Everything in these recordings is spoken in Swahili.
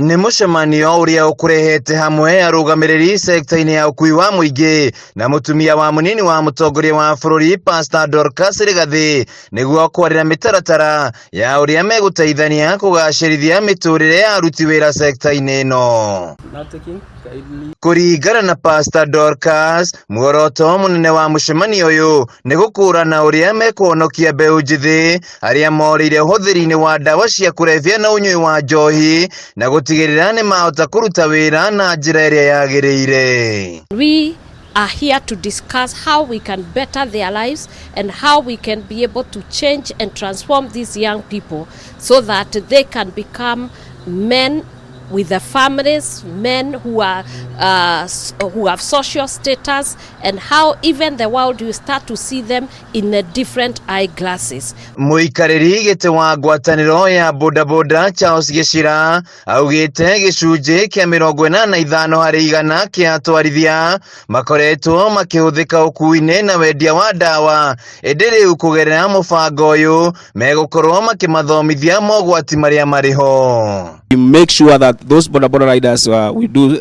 Ni mucemanio uria ukurehete hamwe arugamiriri sekta-ini ya ukui wa muingi na mutumia wa munini wa mutongoria wa bururi Pastor Dorcas Rigathi niguo kwarira mitaratara ya uria meguteithania kugacirithia miturire ya aruti wira sekta-ini ino. Kuringana na Pastor Dorcas, muoroto munene wa mucemanio uyu ni gukurana uria mekuonokia mbeu njithi aria morire uhuthiri-ini wa ndawa cia kurebia na unyui wa njohi na gutigirira ni mahota kuruta wira na njira iria yagiriire. We are here to discuss how we can better their lives and how we can be able to change and transform these young people so that they can become men with the families, men who have social status, and how even the world will start to see them in a different eyeglasses. Muikariri gite wa ngwataniro ya bodaboda Charles Gicira augite gicunji kia 85 hari igana kia atwarithia makoretwo makihuthika ukui-ini na wendia wa ndawa endiri kugerera mubango uyu megukorwo makimathomithia mogwati maria mariho. We make sure that those bodaboda riders we do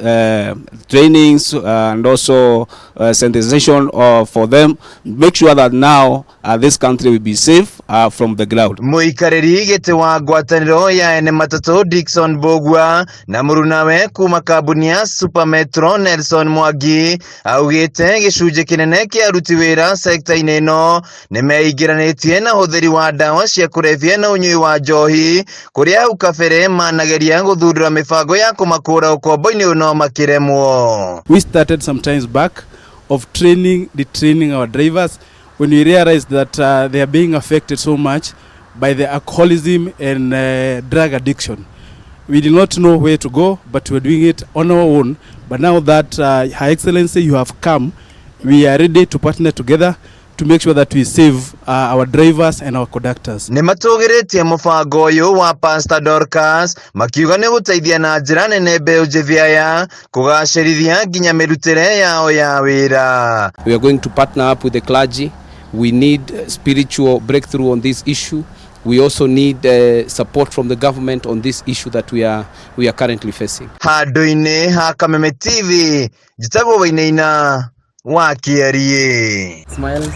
trainings and also sensitization for them. Make sure that now this country will be safe from the ground. Muikariri gite wa ngwataniro ya MATATU Dickson Bogwa na murunawe kuma kambuni ya Super Metro Nelson Mwangi augite gicunji kinene kia aruti wira sekta-ini ino ni meingiranitie na uthiri wa ndawa cia kurebia na unyui wa njohi kuria ukabere manageria guthundura mibango ya kumakura ukombo-ini uno makiremwo. We started some times back of retraining our drivers when we realized that they are being affected so much by the alcoholism and drug addiction. We did not know where to go, but we were doing it on our own. But now that Her Excellency, you have come, we are ready to partner together to make sure that we save our drivers and our conductors. Ni matugiritie mubango uyu wa Pastor Dorcas makiuga ni guteithia na njira nene mbeu njithi aya kugacirithia nginya mirutire yao ya wira. We are going to partner up with the clergy. We need spiritual breakthrough on this issue. We also need support from the government on this issue that we are currently facing. Handu-ini ha Kameme TV, jitagwo Wainaina wa Kiarie. Smiles.